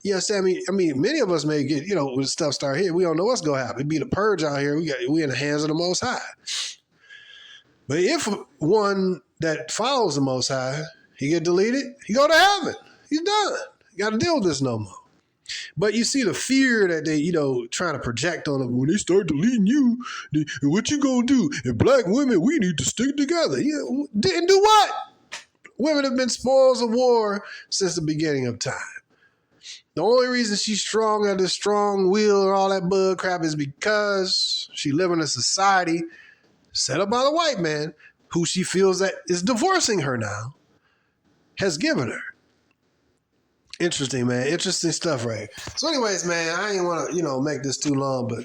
You understand me? I mean, many of us may get, when stuff start hitting, we don't know what's going to happen. It'd be the purge out here. We in the hands of the Most High. But if one that follows the Most High, he get deleted, he go to heaven. He's done. You got to deal with this no more. But you see the fear that they, trying to project on them. When they start deleting you, what you gonna do? And black women, we need to stick together. Yeah, didn't do what? Women have been spoils of war since the beginning of time. The only reason she's strong at this strong will and all that bug crap is because she live in a society set up by the white man who she feels that is divorcing her now, has given her. Interesting, man. Interesting stuff, right? So anyways, man, I ain't want to, make this too long, but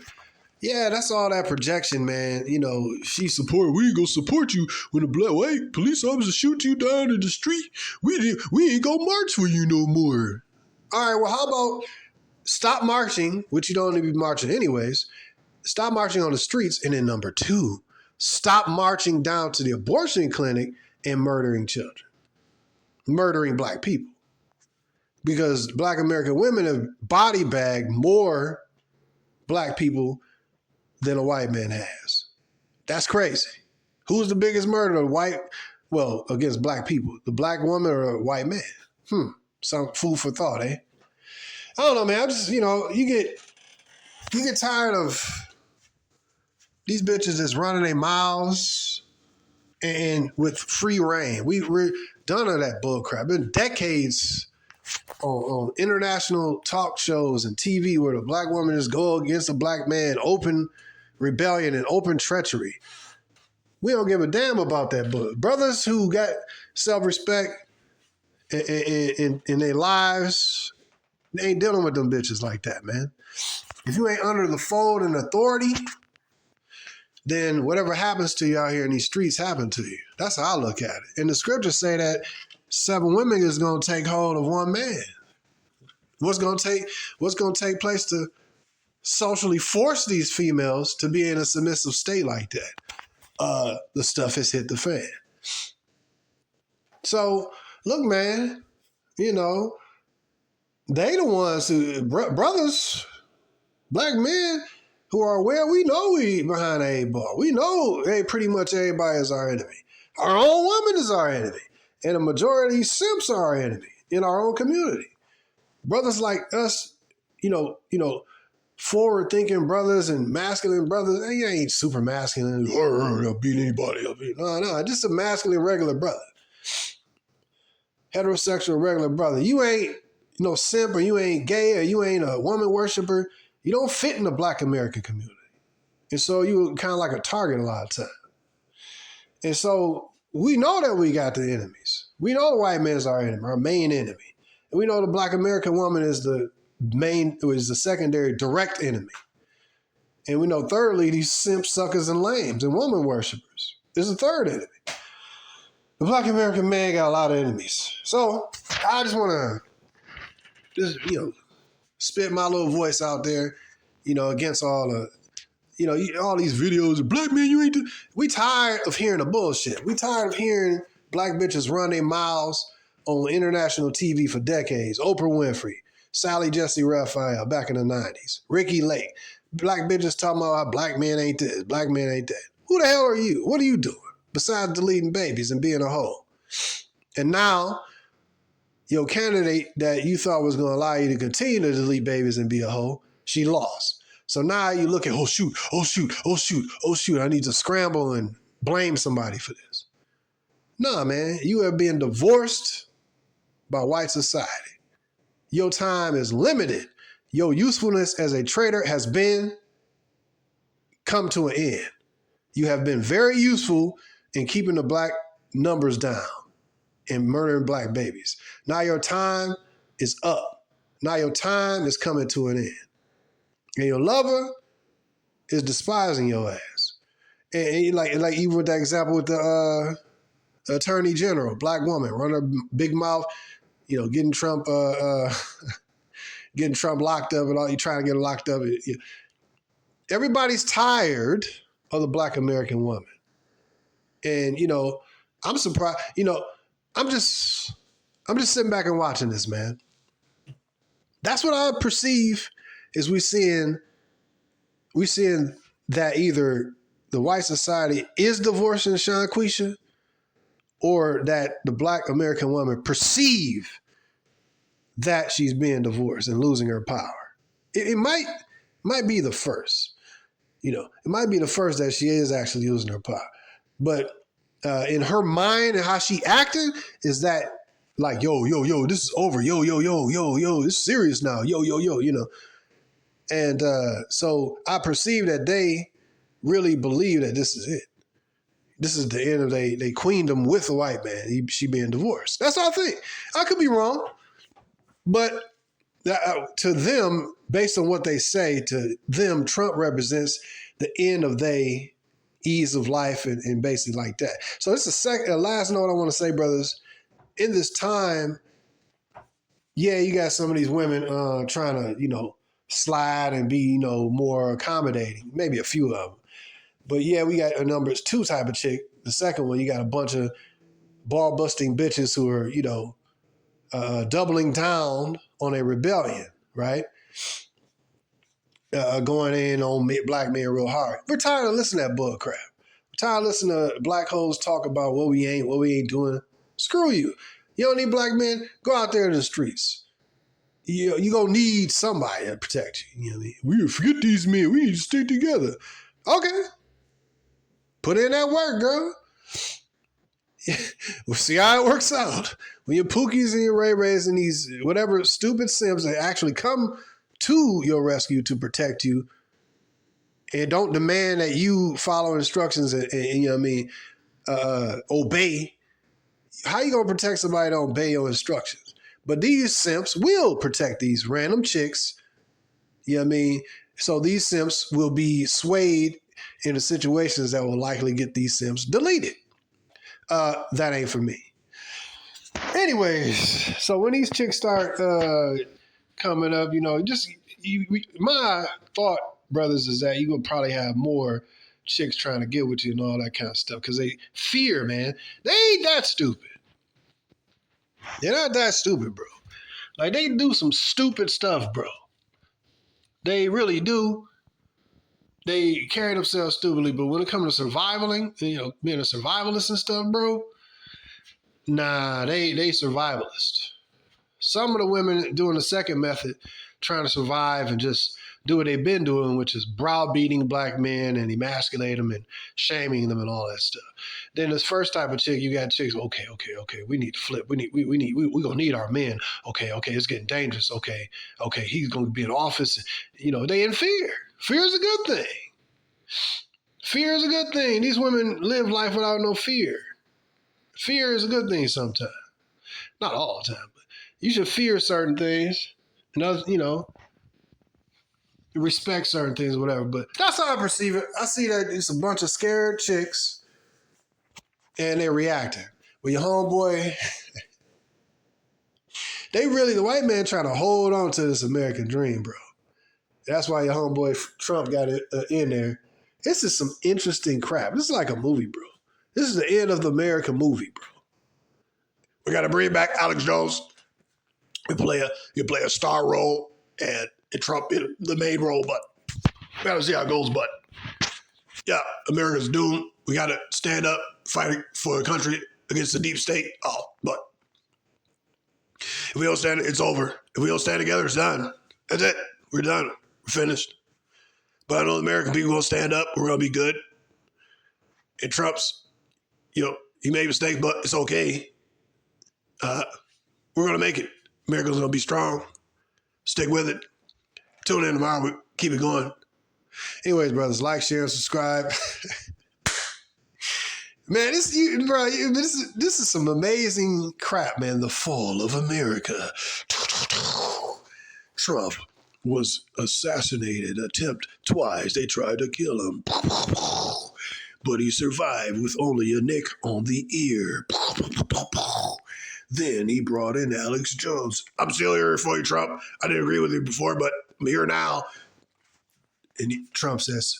yeah, that's all that projection, man. We ain't gonna support you when the white police officer shoot you down in the street. We ain't gonna march for you no more. All right, well, how about stop marching, which you don't need to be marching anyways. Stop marching on the streets. And then number 2, stop marching down to the abortion clinic and murdering children, murdering black people. Because black American women have body bagged more black people than a white man has. That's crazy. Who's the biggest murderer? Against black people, the black woman or a white man? Some food for thought, eh? I don't know, man. I'm just, you get tired of these bitches that's running their mouths and with free reign. We're done with that bull crap. Been decades on international talk shows and TV where the black woman just go against a black man, open rebellion and open treachery. We don't give a damn about that book. Brothers who got self-respect in their lives, they ain't dealing with them bitches like that, man. If you ain't under the fold and authority, then whatever happens to you out here in these streets happen to you. That's how I look at it. And the scriptures say that 7 women is going to take hold of 1 man. What's going to take place to socially force these females to be in a submissive state like that? The stuff has hit the fan. So, look, man, they the ones who, brothers, black men who are aware, we know we behind the 8 ball. We know pretty much everybody is our enemy. Our own woman is our enemy. And the majority of these simps are our enemy in our own community. Brothers like us, forward-thinking brothers and masculine brothers, they ain't super masculine. They'll beat anybody up. No, just a masculine regular brother. Heterosexual regular brother. You ain't no simp, or you ain't gay, or you ain't a woman worshiper. You don't fit in the black American community. And so you kind of like a target a lot of times. And so we know that we got the enemies. We know the white man is our enemy, our main enemy. And we know the black American woman is the secondary direct enemy. And we know thirdly, these simp suckers and lames and woman worshipers is the third enemy. The black American man got a lot of enemies. So I just want to spit my little voice out there, against all the, all these videos of black men, you ain't do. We tired of hearing the bullshit. We tired of hearing black bitches run their mouths on international TV for decades. Oprah Winfrey, Sally Jesse Raphael back in the 90s, Ricky Lake. Black bitches talking about how black men ain't this, black men ain't that. Who the hell are you? What are you doing besides deleting babies and being a hoe? And now, your candidate that you thought was going to allow you to continue to delete babies and be a hoe, she lost. So now you look at, oh shoot, I need to scramble and blame somebody for this. Nah, man, you have been divorced by white society. Your time is limited. Your usefulness as a traitor has come to an end. You have been very useful in keeping the black numbers down and murdering black babies. Now your time is up. Now your time is coming to an end. And your lover is despising your ass. And like even with that example with the attorney general, black woman, run her big mouth, getting Trump locked up and all, you trying to get him locked up. Everybody's tired of the black American woman. And, I'm surprised, I'm just sitting back and watching this, man. That's what I perceive is we seeing that either the white society is divorcing Shanquisha or that the black American woman perceive that she's being divorced and losing her power. It might be the first, it might be the first that she is actually losing her power. But in her mind and how she acting is that like, yo, this is over. Yo, this is serious now. Yo. And so I perceive that they really believe that this is it. This is the end of they queendom with a white man. She being divorced. That's what I think. I could be wrong. But to them, based on what they say, to them, Trump represents the end of their ease of life and basically like that. So this is the last note I want to say, brothers. In this time, yeah, you got some of these women trying to, slide and be, more accommodating. Maybe a few of them. But yeah, we got a number, it's 2 type of chick. The second one, you got a bunch of ball-busting bitches who are, doubling down on a rebellion, right? Going in on black men real hard. We're tired of listening to that bull crap. We're tired of listening to black hoes talk about what we ain't doing. Screw you. You don't need black men? Go out there in the streets. You're going to need somebody to protect you. You know what I mean? We forget these men. We need to stick together. Okay. Put in that work, girl. We'll see how it works out. When your Pookies and your Ray Rays and these whatever stupid Sims that actually come to your rescue to protect you and don't demand that you follow instructions and you know what I mean, obey. How you gonna protect somebody that don't obey your instructions? But these simps will protect these random chicks. You know what I mean? So these simps will be swayed into situations that will likely get these simps deleted. That ain't for me. Anyways, so when these chicks start coming up, my thought, brothers, is that you're gonna probably have more chicks trying to get with you and all that kind of stuff because they fear, man. They ain't that stupid. They're not that stupid, bro. Like they do some stupid stuff, bro. They really do. They carry themselves stupidly, but when it comes to survivaling, being a survivalist and stuff, bro, nah, they survivalist. Some of the women doing the second method, trying to survive and just do what they've been doing, which is browbeating black men and emasculate them and shaming them and all that stuff. Then this first type of chick, you got chicks. Okay. We need to flip. We're gonna need our men. Okay. It's getting dangerous. Okay. He's gonna be in office. They in fear. Fear is a good thing. Fear is a good thing. These women live life without no fear. Fear is a good thing sometimes. Not all the time, but you should fear certain things. And others, respect certain things, whatever. But that's how I perceive it. I see that it's a bunch of scared chicks and they're reacting. Well, your homeboy, the white man trying to hold on to this American dream, bro. That's why your homeboy Trump got it in there. This is some interesting crap. This is like a movie, bro. This is the end of the American movie, bro. We got to bring back Alex Jones. You play a star role and Trump in the main role, but we got to see how it goes. But yeah, America's doomed. We got to stand up, fighting for the country against the deep state. Oh, but if we don't stand, it's over. If we don't stand together, it's done. That's it. We're done. We're finished. But I know the American people will stand up. We're going to be good. And Trump's, he made mistakes, but it's okay. We're going to make it. America's going to be strong. Stick with it. Tune in tomorrow. We keep it going. Anyways, brothers, like, share, and subscribe. Man, this is some amazing crap, man. The fall of America. Trump was assassinated. Attempt twice. They tried to kill him. But he survived with only a nick on the ear. Then he brought in Alex Jones. I'm still here for you, Trump. I didn't agree with you before, but I'm here now. And Trump says,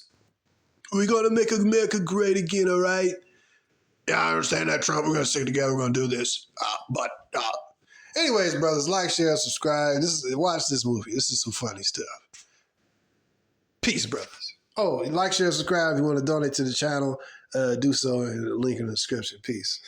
we're going to make America great again, all right? Yeah, I understand that, Trump. We're going to stick together. We're going to do this. Anyways, brothers, like, share, subscribe. Watch this movie. This is some funny stuff. Peace, brothers. Oh, like, share, subscribe. If you want to donate to the channel, do so in the link in the description. Peace.